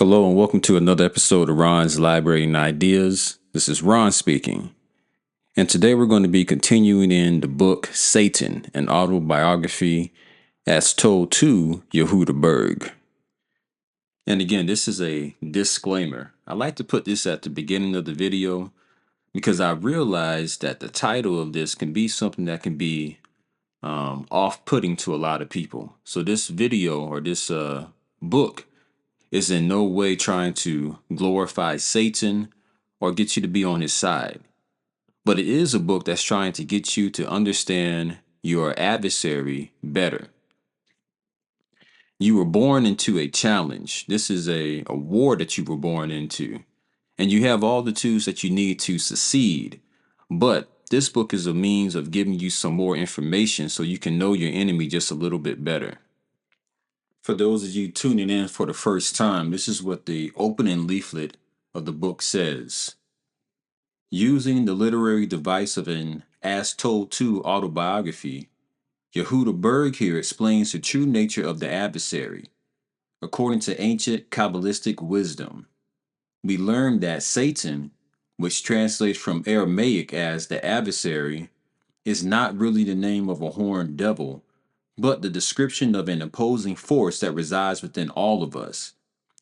Hello and welcome to another episode of Ron's Library and Ideas. This is Ron speaking. And today we're going to be continuing in the book Satan, an autobiography as told to Yehuda Berg. And again, this is a disclaimer. I like to put this at the beginning of the video because I realized that the title of this can be something that can be off-putting to a lot of people. So this video or this book is in no way trying to glorify Satan or get you to be on his side. But it is a book that's trying to get you to understand your adversary better. You were born into a challenge. This is a war that you were born into. And you have all the tools that you need to succeed. But this book is a means of giving you some more information so you can know your enemy just a little bit better. For those of you tuning in for the first time, this is what the opening leaflet of the book says. Using the literary device of an as told to autobiography, Yehuda Berg here explains the true nature of the adversary. According to ancient Kabbalistic wisdom, we learn that Satan, which translates from Aramaic as the adversary, is not really the name of a horned devil, but the description of an opposing force that resides within all of us,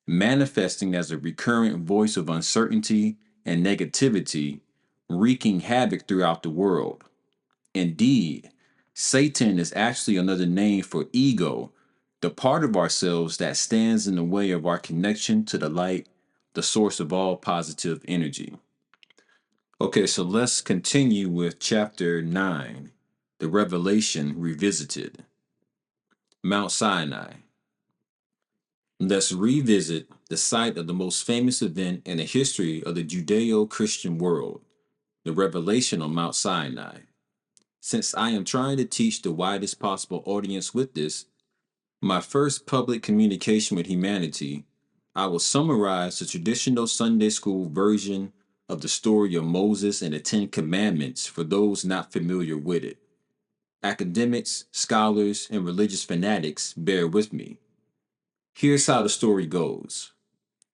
manifesting as a recurrent voice of uncertainty and negativity, wreaking havoc throughout the world. Indeed, Satan is actually another name for ego, the part of ourselves that stands in the way of our connection to the light, the source of all positive energy. Okay, so let's continue with chapter 9, the Revelation Revisited. Mount Sinai. Let's revisit the site of the most famous event in the history of the Judeo-Christian world, the revelation on Mount Sinai. Since I am trying to teach the widest possible audience with this, my first public communication with humanity, I will summarize the traditional Sunday school version of the story of Moses and the Ten Commandments for those not familiar with it. Academics, scholars, and religious fanatics, bear with me. Here's how the story goes.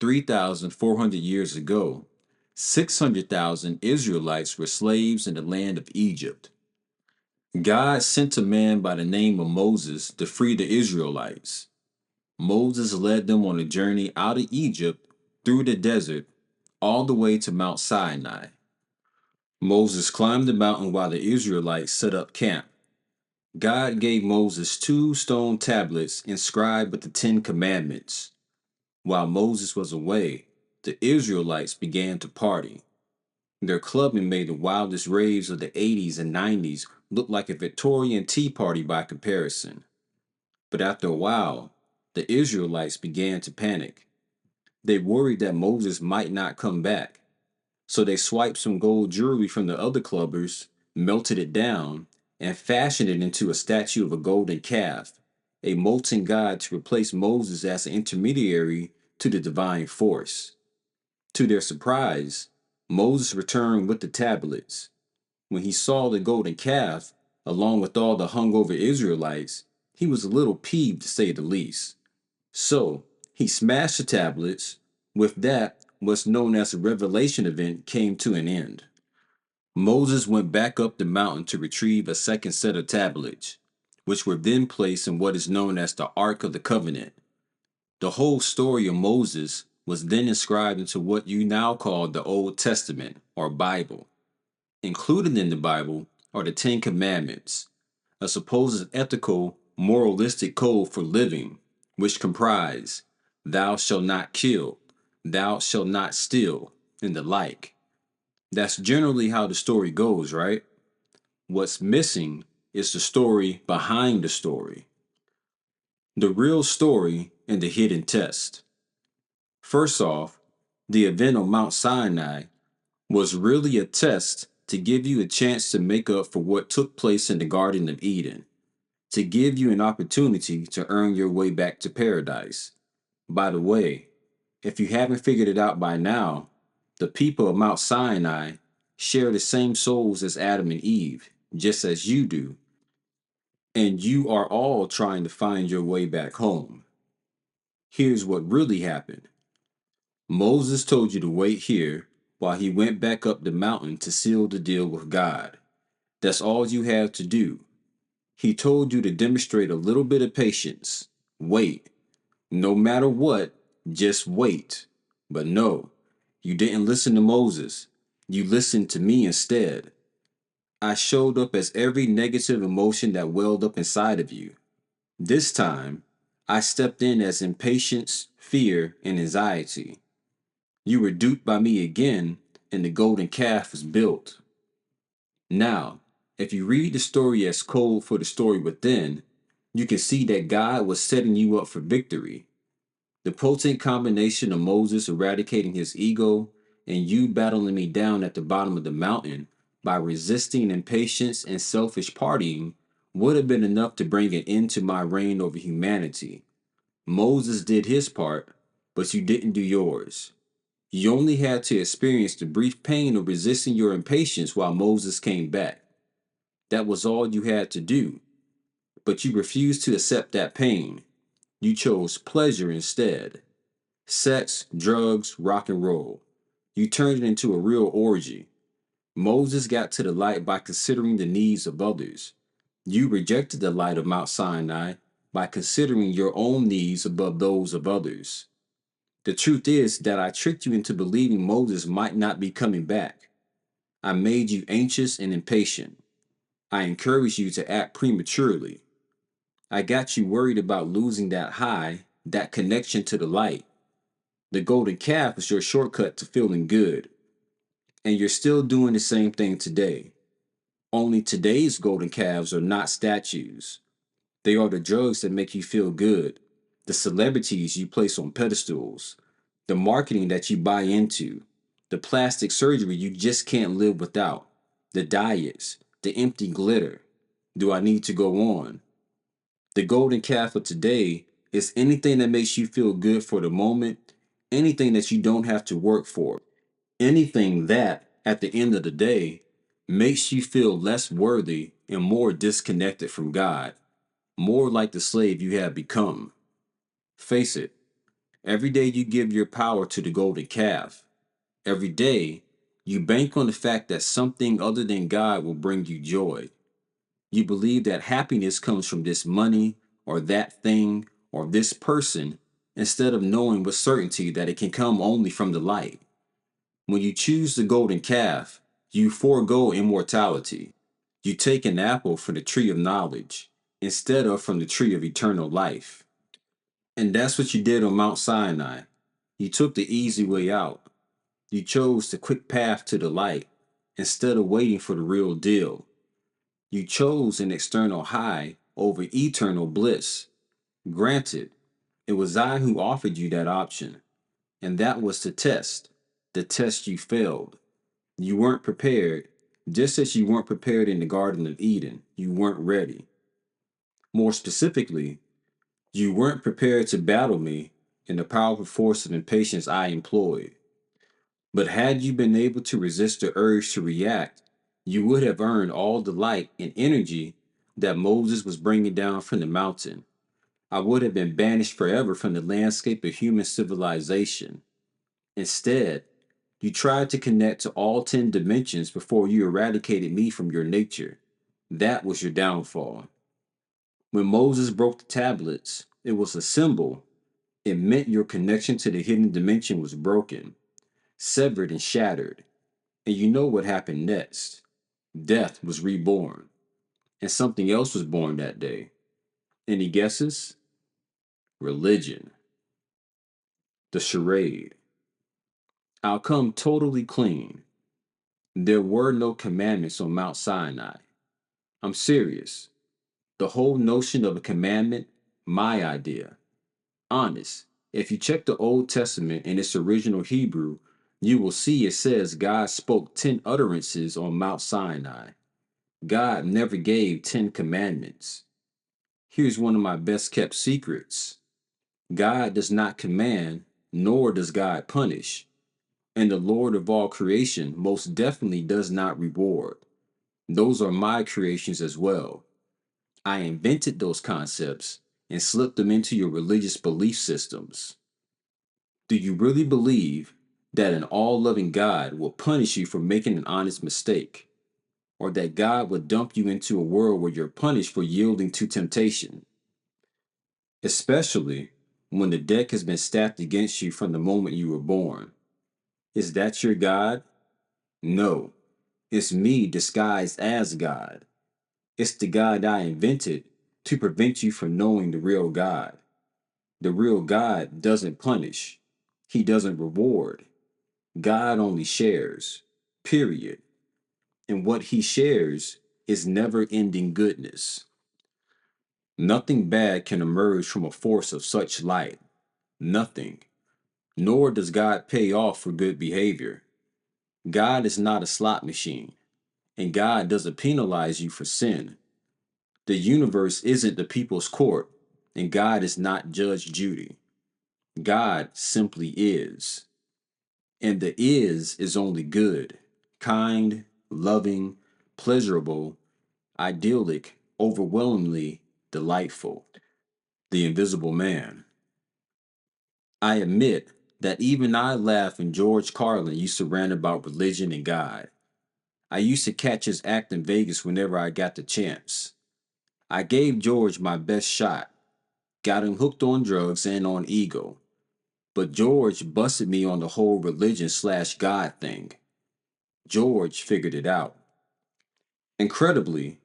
3,400 years ago, 600,000 Israelites were slaves in the land of Egypt. God sent a man by the name of Moses to free the Israelites. Moses led them on a journey out of Egypt through the desert all the way to Mount Sinai. Moses climbed the mountain while the Israelites set up camp. God gave Moses 2 stone tablets inscribed with the 10 Commandments. While Moses was away, the Israelites began to party. Their clubbing made the wildest raves of the 80s and 90s look like a Victorian tea party by comparison. But after a while, the Israelites began to panic. They worried that Moses might not come back. So they swiped some gold jewelry from the other clubbers, melted it down, and fashioned it into a statue of a golden calf, a molten god to replace Moses as an intermediary to the divine force. To their surprise, Moses returned with the tablets. When he saw the golden calf, along with all the hungover Israelites, he was a little peeved to say the least. So he smashed the tablets. With that, what's known as the revelation event came to an end. Moses went back up the mountain to retrieve a second set of tablets, which were then placed in what is known as the Ark of the Covenant. The whole story of Moses was then inscribed into what you now call the Old Testament or Bible. Included in the Bible are the 10 Commandments, a supposed ethical, moralistic code for living, which comprise thou shalt not kill, thou shalt not steal, and the like. That's generally how the story goes, right? What's missing is the story behind the story. The real story and the hidden test. First off, the event on Mount Sinai was really a test to give you a chance to make up for what took place in the Garden of Eden, to give you an opportunity to earn your way back to paradise. By the way, if you haven't figured it out by now, the people of Mount Sinai share the same souls as Adam and Eve, just as you do, and you are all trying to find your way back home. Here's what really happened. Moses told you to wait here while he went back up the mountain to seal the deal with God. That's all you have to do. He told you to demonstrate a little bit of patience. Wait. No matter what, just wait. But no, you didn't listen to Moses. You listened to me instead. I showed up as every negative emotion that welled up inside of you. This time, I stepped in as impatience, fear, and anxiety. You were duped by me again, and the golden calf was built. Now, if you read the story as code for the story within, you can see that God was setting you up for victory. The potent combination of Moses eradicating his ego and you battling me down at the bottom of the mountain by resisting impatience and selfish partying would have been enough to bring an end to my reign over humanity. Moses did his part, but you didn't do yours. You only had to experience the brief pain of resisting your impatience while Moses came back. That was all you had to do. But you refused to accept that pain. You chose pleasure instead. Sex, drugs, rock and roll. You turned it into a real orgy. Moses got to the light by considering the needs of others. You rejected the light of Mount Sinai by considering your own needs above those of others. The truth is that I tricked you into believing Moses might not be coming back. I made you anxious and impatient. I encouraged you to act prematurely. I got you worried about losing that high, that connection to the light. The golden calf is your shortcut to feeling good. And you're still doing the same thing today. Only today's golden calves are not statues. They are the drugs that make you feel good, the celebrities you place on pedestals, the marketing that you buy into, the plastic surgery you just can't live without, the diets, the empty glitter. Do I need to go on? The golden calf of today is anything that makes you feel good for the moment, anything that you don't have to work for, anything that, at the end of the day, makes you feel less worthy and more disconnected from God, more like the slave you have become. Face it, every day you give your power to the golden calf. Every day, you bank on the fact that something other than God will bring you joy. You believe that happiness comes from this money or that thing or this person instead of knowing with certainty that it can come only from the light. When you choose the golden calf, you forego immortality. You take an apple from the tree of knowledge instead of from the tree of eternal life. And that's what you did on Mount Sinai. You took the easy way out. You chose the quick path to the light instead of waiting for the real deal. You chose an external high over eternal bliss. Granted, it was I who offered you that option, and that was the test. The test you failed. You weren't prepared, just as you weren't prepared in the Garden of Eden. You weren't ready. More specifically, you weren't prepared to battle me in the powerful force of impatience I employed. But had you been able to resist the urge to react, you would have earned all the light and energy that Moses was bringing down from the mountain. I would have been banished forever from the landscape of human civilization. Instead, you tried to connect to all 10 dimensions before you eradicated me from your nature. That was your downfall. When Moses broke the tablets, it was a symbol. It meant your connection to the hidden dimension was broken, severed, and shattered. And you know what happened next. Death was reborn, and something else was born that day. Any guesses? Religion. The charade. I'll come totally clean. There were no commandments on Mount Sinai. I'm serious. The whole notion of a commandment, my idea. Honest, if you check the Old Testament in its original Hebrew, you will see it says God spoke 10 utterances on Mount Sinai. God never gave 10 commandments. Here's one of my best kept secrets. God does not command, nor does God punish. And the Lord of all creation most definitely does not reward. Those are my creations as well. I invented those concepts and slipped them into your religious belief systems. Do you really believe that an all loving God will punish you for making an honest mistake? Or that God will dump you into a world where you're punished for yielding to temptation? Especially when the deck has been stacked against you from the moment you were born. Is that your God? No, it's me disguised as God. It's the God I invented to prevent you from knowing the real God. The real God doesn't punish, He doesn't reward. God only shares, period. And what He shares is never ending goodness. Nothing bad can emerge from a force of such light. Nothing. Nor does God pay off for good behavior. God is not a slot machine, and God doesn't penalize you for sin. The universe isn't the people's court, and God is not Judge Judy. God simply is. And the is only good, kind, loving, pleasurable, idyllic, overwhelmingly delightful. The Invisible Man. I admit that even I laugh when George Carlin used to rant about religion and God. I used to catch his act in Vegas whenever I got the chance. I gave George my best shot, got him hooked on drugs and on ego. But George busted me on the whole religion/God thing. George figured it out. Incredibly,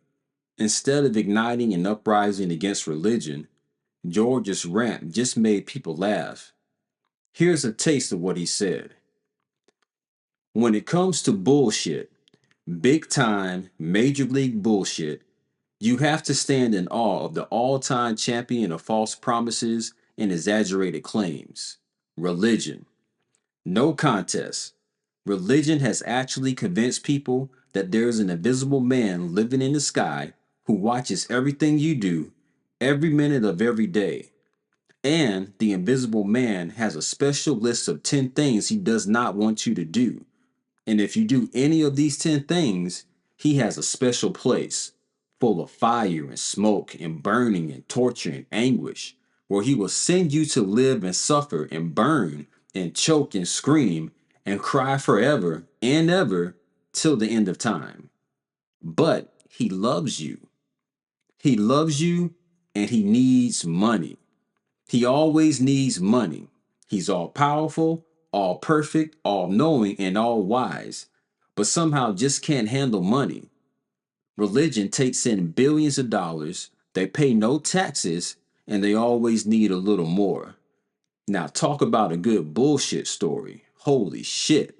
instead of igniting an uprising against religion, George's rant just made people laugh. Here's a taste of what he said. When it comes to bullshit, big time, major league bullshit, you have to stand in awe of the all time champion of false promises and exaggerated claims religion. No contest. Religion has actually convinced people that there is an invisible man living in the sky who watches everything you do every minute of every day. And the invisible man has a special list of 10 things he does not want you to do. And if you do any of these 10 things, he has a special place full of fire and smoke and burning and torture and anguish, where he will send you to live and suffer and burn and choke and scream and cry forever and ever till the end of time. But he loves you. He loves you and he needs money. He always needs money. He's all powerful, all perfect, all knowing, and all wise, but somehow just can't handle money. Religion takes in billions of dollars, they pay no taxes, and they always need a little more. Now, talk about a good bullshit story. Holy shit.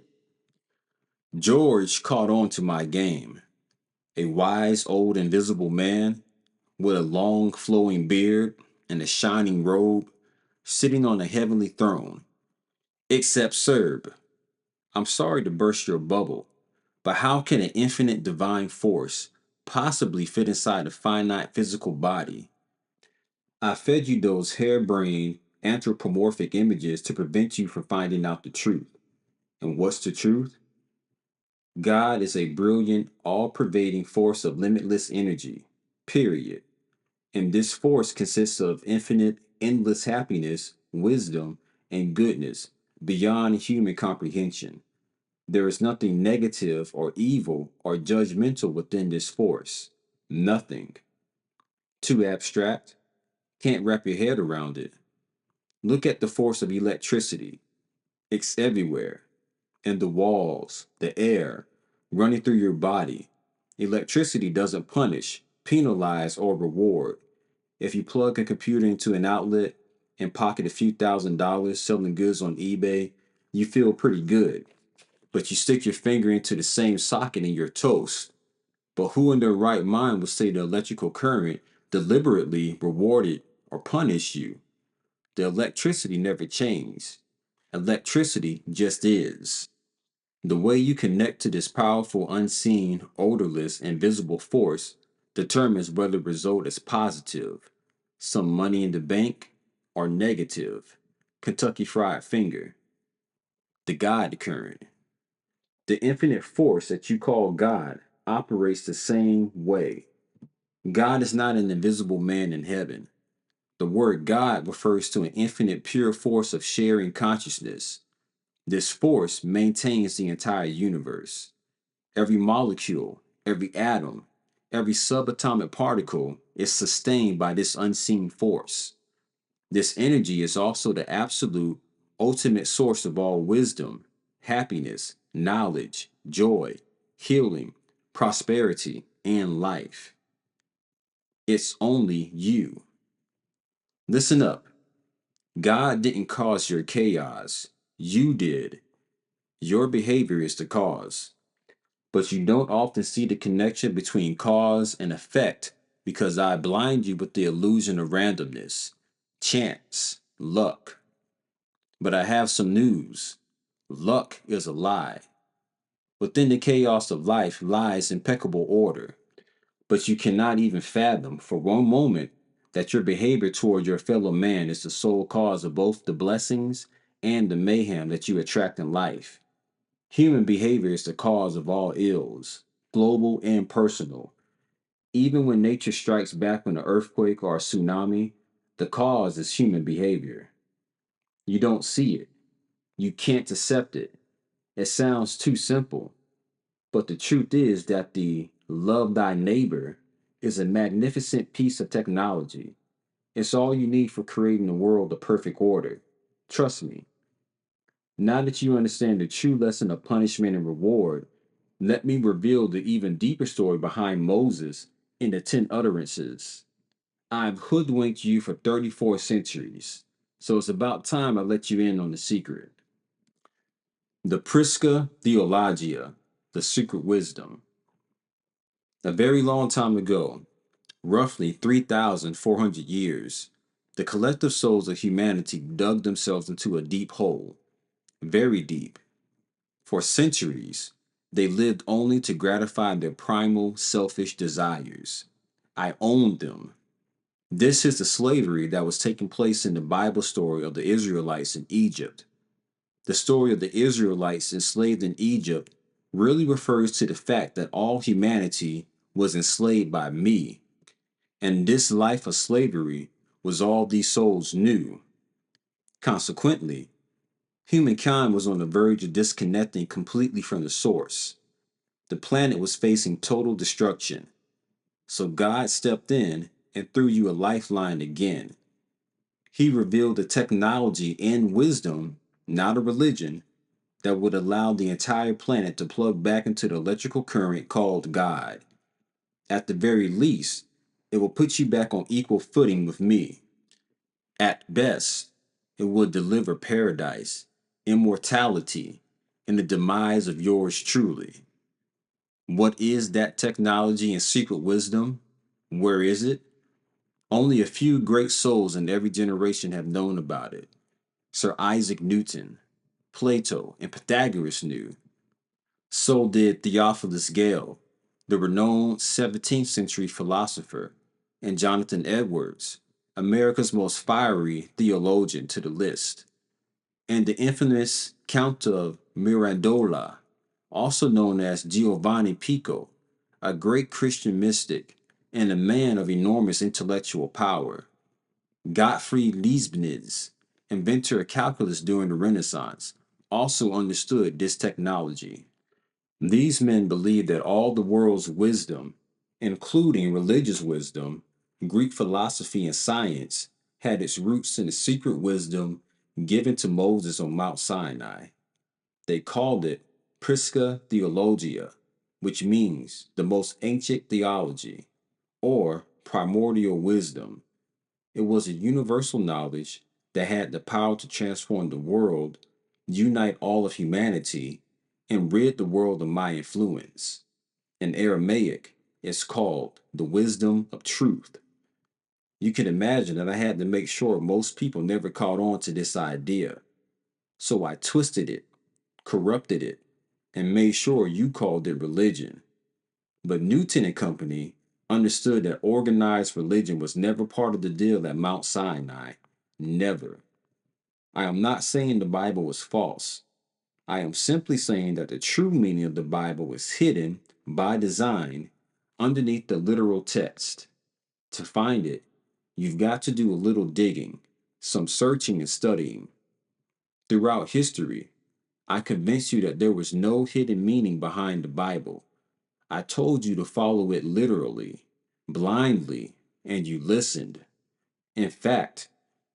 George caught on to my game. A wise old invisible man with a long flowing beard and a shining robe, sitting on a heavenly throne. Except Serb, I'm sorry to burst your bubble, but how can an infinite divine force possibly fit inside a finite physical body? I fed you those harebrained anthropomorphic images to prevent you from finding out the truth. And what's the truth? God is a brilliant, all pervading force of limitless energy, period. And this force consists of infinite, endless happiness, wisdom, and goodness beyond human comprehension. There is nothing negative or evil or judgmental within this force. Nothing. Too abstract? Can't wrap your head around it. Look at the force of electricity. It's everywhere. In the walls, the air, running through your body. Electricity doesn't punish, penalize, or reward. If you plug a computer into an outlet and pocket a few $1,000s selling goods on eBay, you feel pretty good. But you stick your finger into the same socket and you're toast. But who in their right mind would say the electrical current deliberately rewarded or punished you? The electricity never changed. Electricity just is. The way you connect to this powerful, unseen, odorless, invisible force determines whether the result is positive, some money in the bank, or negative, Kentucky Fried Finger, the God current. The infinite force that you call God operates the same way. God is not an invisible man in heaven. The word God refers to an infinite pure force of sharing consciousness. This force maintains the entire universe. Every molecule, every atom, every subatomic particle is sustained by this unseen force. This energy is also the absolute, ultimate source of all wisdom, happiness, knowledge, joy, healing, prosperity, and life. It's only you. Listen up. God didn't cause your chaos. You did. Your behavior is the cause. But you don't often see the connection between cause and effect because I blind you with the illusion of randomness, chance, luck. But I have some news. Luck is a lie. Within the chaos of life lies impeccable order, but you cannot even fathom for one moment that your behavior toward your fellow man is the sole cause of both the blessings and the mayhem that you attract in life. Human behavior is the cause of all ills, global and personal. Even when nature strikes back with an earthquake or a tsunami, the cause is human behavior. You don't see it. You can't accept it. It sounds too simple, but the truth is that the love thy neighbor is a magnificent piece of technology. It's all you need for creating a world of perfect order. Trust me. Now that you understand the true lesson of punishment and reward, let me reveal the even deeper story behind Moses in the 10 utterances. I've hoodwinked you for 34 centuries, so it's about time I let you in on the secret. The Prisca Theologia, the secret wisdom. A very long time ago, roughly 3,400 years, the collective souls of humanity dug themselves into a deep hole, very deep. For centuries, they lived only to gratify their primal, selfish desires. I owned them. This is the slavery that was taking place in the Bible story of the Israelites in Egypt. The story of the Israelites enslaved in Egypt really refers to the fact that all humanity was enslaved by me, and this life of slavery was all these souls knew. Consequently, humankind was on the verge of disconnecting completely from the source. The planet was facing total destruction. So God stepped in and threw you a lifeline again. He revealed a technology and wisdom, not a religion, that would allow the entire planet to plug back into the electrical current called God. At the very least, it will put you back on equal footing with me. At best, it would deliver paradise, immortality, and the demise of yours truly. What is that technology and secret wisdom? Where is it? Only a few great souls in every generation have known about it. Sir Isaac Newton, Plato, and Pythagoras knew. So did Theophilus Gale, the renowned 17th century philosopher, and Jonathan Edwards, America's most fiery theologian to the list, and the infamous Count of Mirandola, also known as Giovanni Pico, a great Christian mystic and a man of enormous intellectual power. Gottfried Leibniz, inventor of calculus during the Renaissance, also understood this technology. These men believed that all the world's wisdom, including religious wisdom, Greek philosophy, and science, had its roots in the secret wisdom given to Moses on Mount Sinai. They called it Prisca Theologia, which means the most ancient theology, or primordial wisdom. It was a universal knowledge that had the power to transform the world, unite all of humanity, and rid the world of my influence. In Aramaic, it's called the wisdom of truth. You can imagine that I had to make sure most people never caught on to this idea. So I twisted it, corrupted it, and made sure you called it religion. But Newton and Company understood that organized religion was never part of the deal at Mount Sinai. Never. I am not saying the Bible was false. I am simply saying that the true meaning of the Bible was hidden by design underneath the literal text. To find it, You've got to do a little digging, some searching and studying. Throughout history, I convinced you that there was no hidden meaning behind the Bible. I told you to follow it literally, blindly, and you listened. In fact,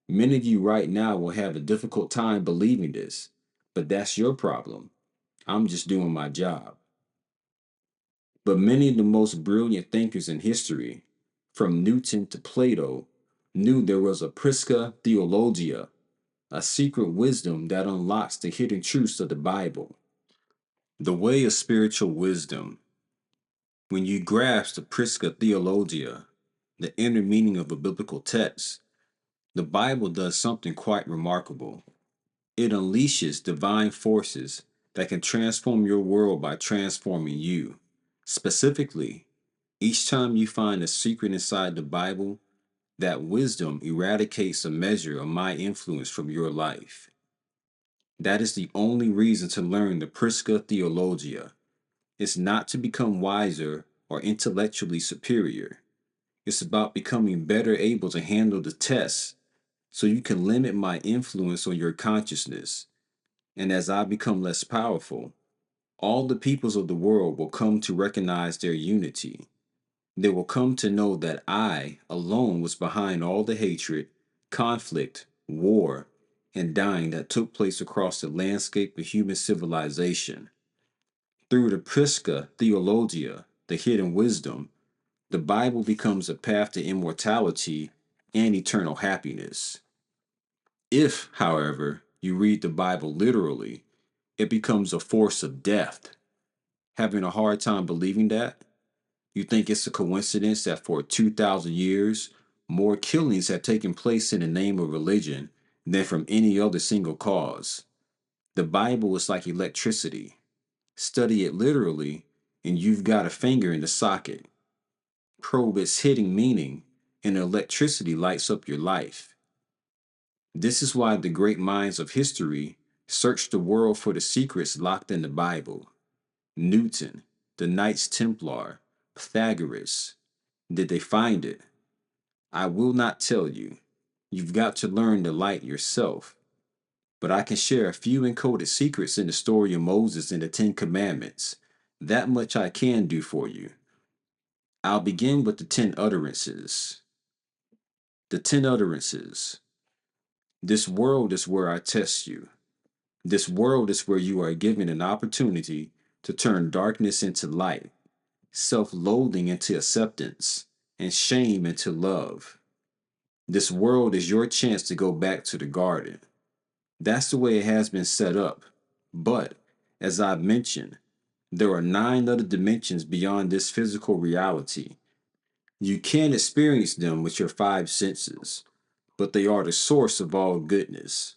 many of you right now will have a difficult time believing this, but that's your problem. I'm just doing my job. But many of the most brilliant thinkers in history, from Newton to Plato, knew there was a Prisca Theologia, a secret wisdom that unlocks the hidden truths of the Bible. The way of spiritual wisdom. When you grasp the Prisca Theologia, the inner meaning of a biblical text, the Bible does something quite remarkable. It unleashes divine forces that can transform your world by transforming you. Specifically, each time you find a secret inside the Bible, that wisdom eradicates a measure of my influence from your life. That is the only reason to learn the Prisca Theologia. It's not to become wiser or intellectually superior. It's about becoming better able to handle the tests so you can limit my influence on your consciousness. And as I become less powerful, all the peoples of the world will come to recognize their unity. They will come to know that I alone was behind all the hatred, conflict, war, and dying that took place across the landscape of human civilization. Through the Prisca Theologia, the hidden wisdom, the Bible becomes a path to immortality and eternal happiness. If, however, you read the Bible literally, it becomes a force of death. Having a hard time believing that? You think it's a coincidence that for 2,000 years, more killings have taken place in the name of religion than from any other single cause? The Bible is like electricity. Study it literally, and you've got a finger in the socket. Probe its hidden meaning, and electricity lights up your life. This is why the great minds of history searched the world for the secrets locked in the Bible. Newton, the Knights Templar, Pythagoras. Did they find it? I will not tell you. You've got to learn the light yourself. But I can share a few encoded secrets in the story of Moses and the Ten Commandments. That much I can do for you. I'll begin with the 10 utterances. The 10 utterances. This world is where I test you. This world is where you are given an opportunity to turn darkness into light, self-loathing into acceptance, and shame into love. This world is your chance to go back to the garden. That's the way it has been set up. But, as I've mentioned, there are 9 other dimensions beyond this physical reality. You can experience them with your 5 senses, but they are the source of all goodness.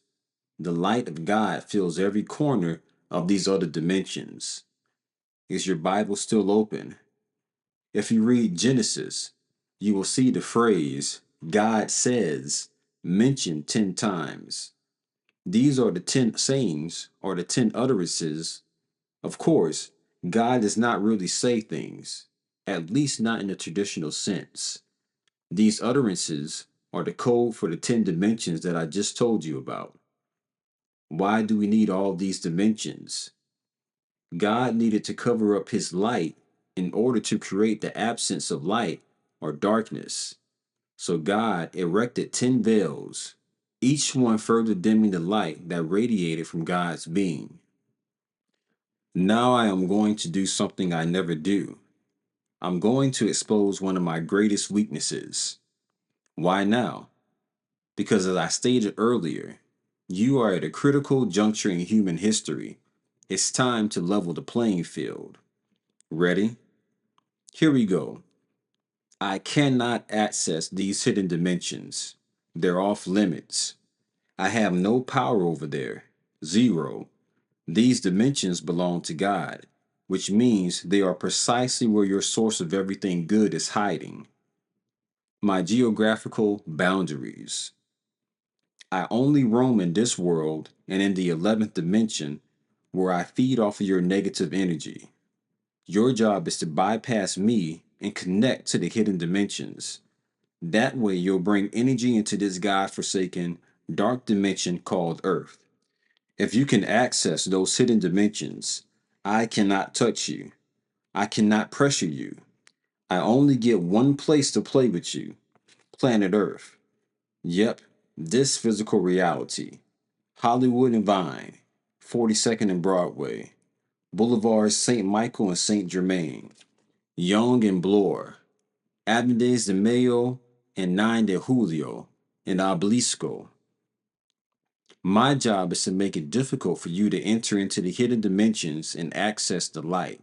The light of God fills every corner of these other dimensions. Is your Bible still open? If you read Genesis, you will see the phrase, God says, mentioned 10 times. These are the 10 sayings or the 10 utterances. Of course, God does not really say things, at least not in the traditional sense. These utterances are the code for the 10 dimensions that I just told you about. Why do we need all these dimensions? God needed to cover up his light in order to create the absence of light or darkness. So God erected 10 veils, each one further dimming the light that radiated from God's being. Now I am going to do something I never do. I'm going to expose one of my greatest weaknesses. Why now? Because as I stated earlier, you are at a critical juncture in human history. It's time to level the playing field. Ready? Here we go. I cannot access these hidden dimensions. They're off limits. I have no power over there. Zero. These dimensions belong to God, which means they are precisely where your source of everything good is hiding. My geographical boundaries. I only roam in this world and in the 11th dimension where I feed off of your negative energy. Your job is to bypass me and connect to the hidden dimensions. That way, you'll bring energy into this God-forsaken dark dimension called Earth. If you can access those hidden dimensions, I cannot touch you. I cannot pressure you. I only get one place to play with you, planet Earth. Yep, this physical reality. Hollywood and Vine, 42nd and Broadway, Boulevards St. Michael and St. Germain, Young and Bloor, Avenues de Mayo and 9 de Julio, and Oblisco. My job is to make it difficult for you to enter into the hidden dimensions and access the light.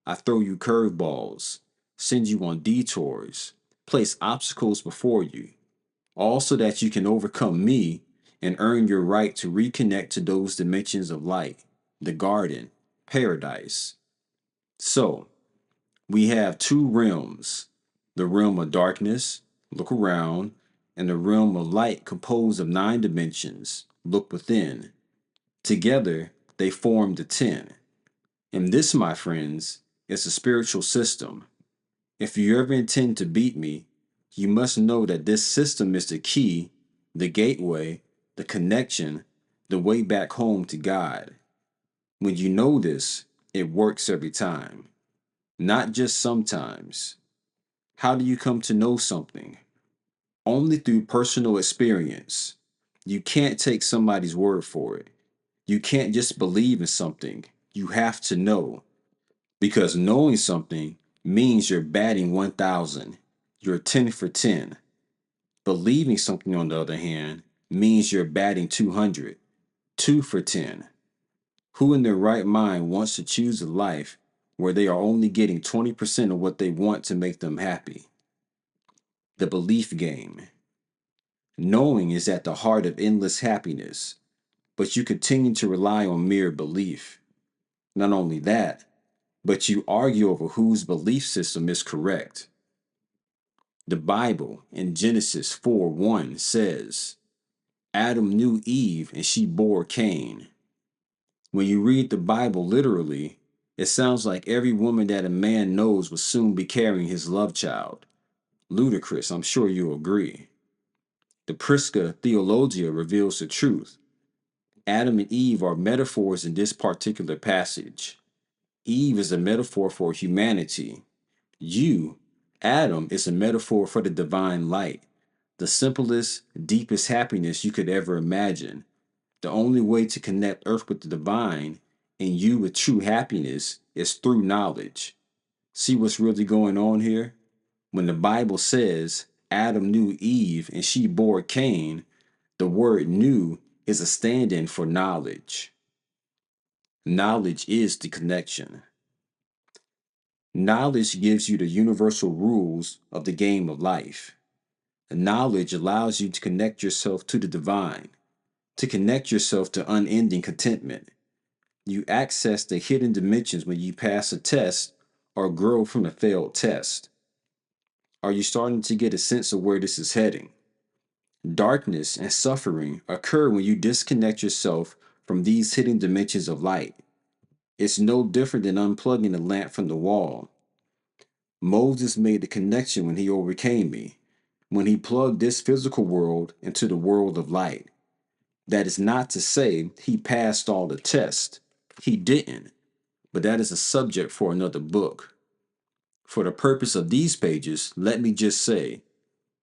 I throw you curveballs, send you on detours, place obstacles before you, all so that you can overcome me and earn your right to reconnect to those dimensions of light, the garden, paradise. So, we have two realms, the realm of darkness, look around, and the realm of light composed of 9 dimensions, look within. Together, they form the 10. And this, my friends, is a spiritual system. If you ever intend to beat me, you must know that this system is the key, the gateway, the connection, the way back home to God. When you know this, it works every time, not just sometimes. How do you come to know something? Only through personal experience. You can't take somebody's word for it. You can't just believe in something. You have to know. Because knowing something means you're batting 1,000. You're 10 for 10. Believing something, on the other hand, means you're batting 200. 2 for 10. Who in their right mind wants to choose a life where they are only getting 20% of what they want to make them happy? The belief game. Knowing is at the heart of endless happiness, but you continue to rely on mere belief. Not only that, but you argue over whose belief system is correct. The Bible in Genesis 4:1 says, Adam knew Eve and she bore Cain. When you read the Bible literally, it sounds like every woman that a man knows will soon be carrying his love child. Ludicrous, I'm sure you'll agree. The Prisca Theologia reveals the truth. Adam and Eve are metaphors in this particular passage. Eve is a metaphor for humanity. You, Adam, is a metaphor for the divine light, the simplest, deepest happiness you could ever imagine. The only way to connect earth with the divine and you with true happiness is through knowledge. See what's really going on here? When the Bible says Adam knew Eve and she bore Cain, the word knew is a stand in for knowledge. Knowledge is the connection. Knowledge gives you the universal rules of the game of life. Knowledge allows you to connect yourself to the divine, to connect yourself to unending contentment. You access the hidden dimensions when you pass a test or grow from a failed test. Are you starting to get a sense of where this is heading? Darkness and suffering occur when you disconnect yourself from these hidden dimensions of light. It's no different than unplugging a lamp from the wall. Moses made the connection when he overcame me, when he plugged this physical world into the world of light. That is not to say he passed all the tests. He didn't, but that is a subject for another book. For the purpose of these pages, let me just say,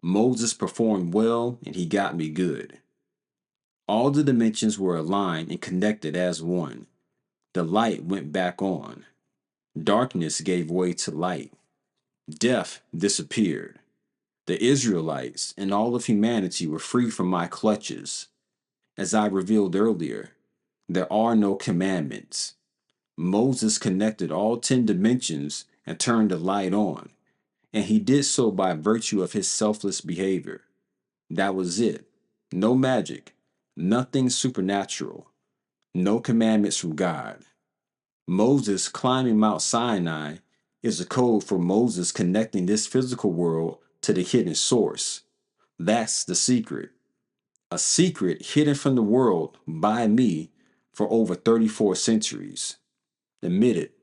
Moses performed well and he got me good. All the dimensions were aligned and connected as one. The light went back on. Darkness gave way to light. Death disappeared. The Israelites and all of humanity were free from my clutches. As I revealed earlier, there are no commandments. Moses connected all 10 dimensions and turned the light on, and he did so by virtue of his selfless behavior. That was it. No magic, nothing supernatural, no commandments from God. Moses climbing Mount Sinai is a code for Moses connecting this physical world to the hidden source. That's the secret. A secret hidden from the world by me for over 34 centuries. Admit it,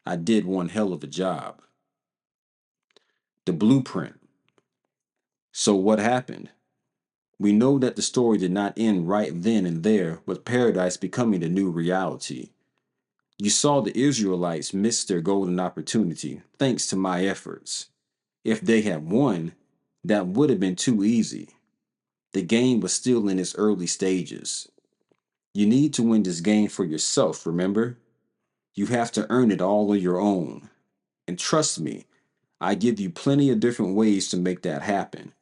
I did one hell of a job. The blueprint. So what happened? We know that the story did not end right then and there with paradise becoming the new reality. You saw the Israelites miss their golden opportunity thanks to my efforts. If they had won, that would have been too easy. The game was still in its early stages. You need to win this game for yourself, remember? You have to earn it all on your own. And trust me, I give you plenty of different ways to make that happen.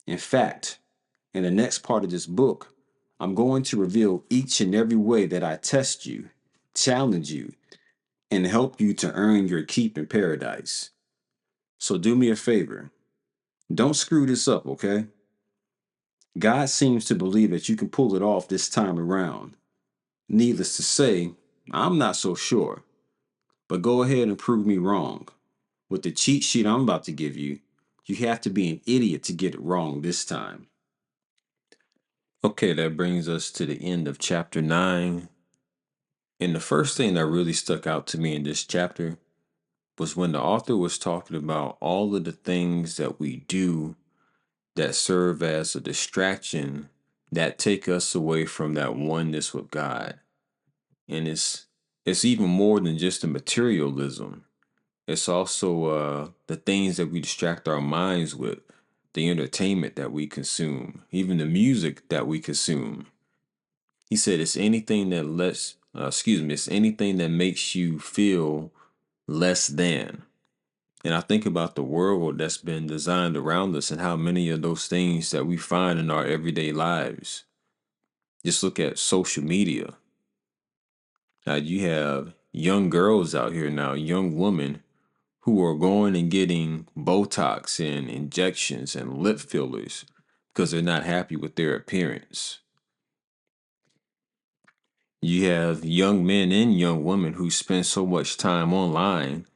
In fact, in the next part of this book, I'm going to reveal each and every way that I test you, challenge you, and help you to earn your keep in paradise. So do me a favor. Don't screw this up, okay? God seems to believe that you can pull it off this time around. Needless to say, I'm not so sure. But go ahead and prove me wrong. With the cheat sheet I'm about to give you, you have to be an idiot to get it wrong this time. Okay, that brings us to the end of chapter 9. And the first thing that really stuck out to me in this chapter was when the author was talking about all of the things that we do that serve as a distraction that take us away from that oneness with God. And it's even more than just the materialism. It's also the things that we distract our minds with, the entertainment that we consume, even the music that we consume. He said it's anything that it's anything that makes you feel less than. And I think about the world that's been designed around us and how many of those things that we find in our everyday lives. Just look at social media. Now you have young girls out here now, young women who are going and getting Botox and injections and lip fillers because they're not happy with their appearance. You have young men and young women who spend so much time online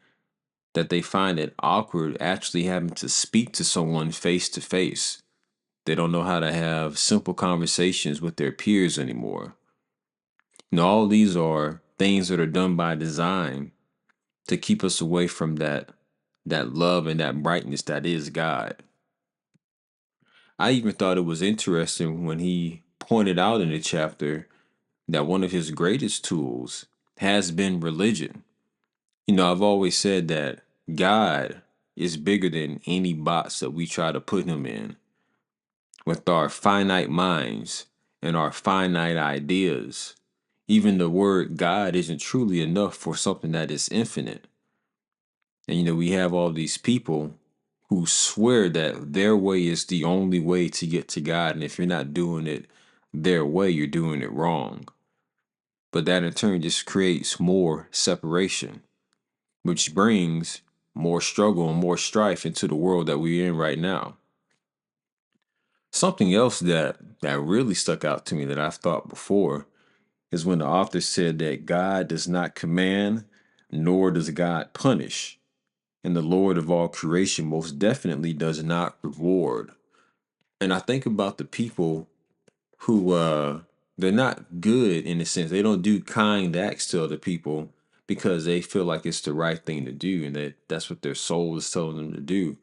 that they find it awkward actually having to speak to someone face to face. They don't know how to have simple conversations with their peers anymore. All these are things that are done by design to keep us away from that love and that brightness that is God. I even thought it was interesting when he pointed out in the chapter that one of his greatest tools has been religion. I've always said that God is bigger than any box that we try to put him in. With our finite minds and our finite ideas, even the word God isn't truly enough for something that is infinite. And we have all these people who swear that their way is the only way to get to God. And if you're not doing it their way, you're doing it wrong. But that in turn just creates more separation, which brings more struggle and more strife into the world that we're in right now. Something else that really stuck out to me that I've thought before is when the author said that God does not command, nor does God punish. And the Lord of all creation most definitely does not reward. And I think about the people who they're not good in a sense. They don't do kind acts to other people because they feel like it's the right thing to do and that's what their soul is telling them to do.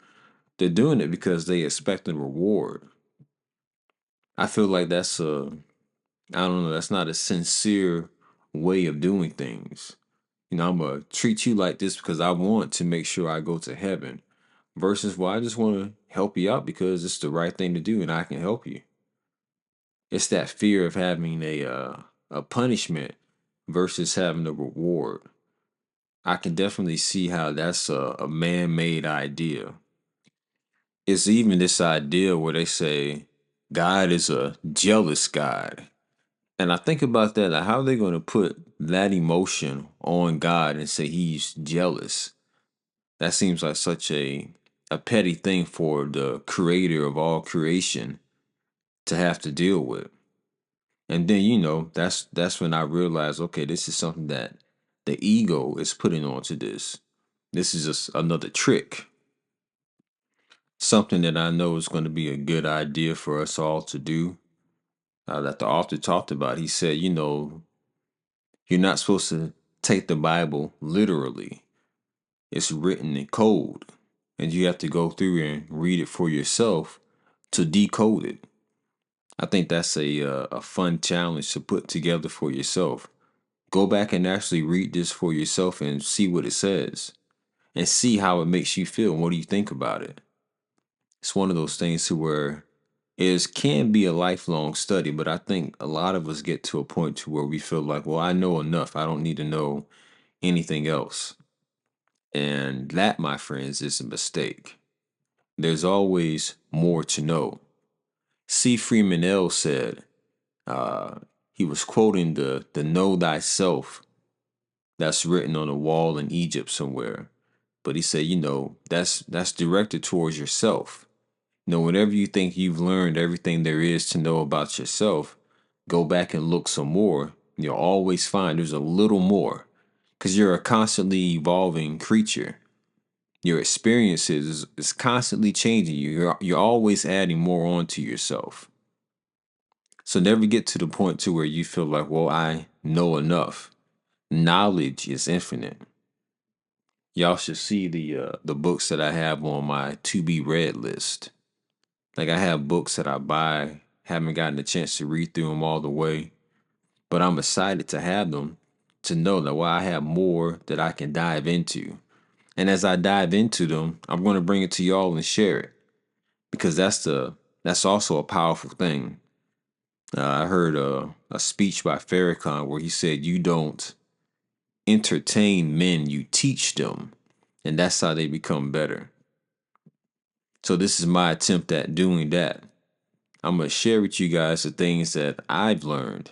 They're doing it because they expect a reward. I feel like I don't know, that's not a sincere way of doing things. I'm going to treat you like this because I want to make sure I go to heaven versus, well, I just want to help you out because it's the right thing to do and I can help you. It's that fear of having a punishment versus having a reward. I can definitely see how that's a man-made idea. It's even this idea where they say God is a jealous God. And I think about that, like how are they going to put that emotion on God and say he's jealous? That seems like such a petty thing for the creator of all creation to have to deal with. And then, that's when I realized, okay, this is something that the ego is putting onto this. This is just another trick. Something that I know is going to be a good idea for us all to do. That the author talked about. He said, you're not supposed to take the Bible literally. It's written in code. And you have to go through and read it for yourself to decode it. I think that's a fun challenge to put together for yourself. Go back and actually read this for yourself and see what it says and see how it makes you feel. What do you think about it? It's one of those things to where it can be a lifelong study, but I think a lot of us get to a point to where we feel like, well, I know enough. I don't need to know anything else. And that, my friends, is a mistake. There's always more to know. C. Freeman L. said, uh, he was quoting the know thyself that's written on a wall in Egypt somewhere. But he said, that's directed towards yourself. Whenever you think you've learned everything there is to know about yourself, go back and look some more. You'll always find there's a little more because you're a constantly evolving creature. Your experiences is constantly changing you. You're always adding more onto yourself. So never get to the point to where you feel like, well, I know enough. Knowledge is infinite. Y'all should see the books that I have on my to be read list. Like I have books that I buy, haven't gotten a chance to read through them all the way, but I'm excited to have them to know that I have more that I can dive into. And as I dive into them, I'm going to bring it to y'all and share it because that's also a powerful thing. I heard a speech by Farrakhan where he said, "You don't entertain men, you teach them, and that's how they become better." So this is my attempt at doing that. I'm going to share with you guys the things that I've learned,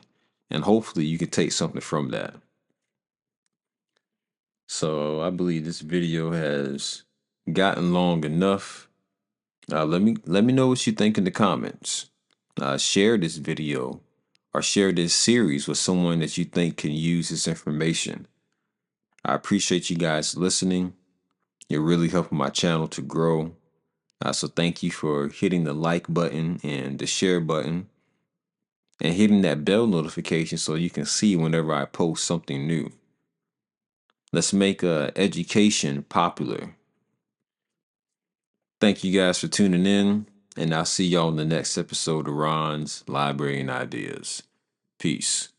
and hopefully you can take something from that. So I believe this video has gotten long enough. Let me know what you think in the comments. Share this video or share this series with someone that you think can use this information. I appreciate you guys listening. You're really helping my channel to grow. So thank you for hitting the like button and the share button and hitting that bell notification so you can see whenever I post something new. Let's make education popular. Thank you guys for tuning in, and I'll see y'all in the next episode of Ron's Library and Ideas. Peace.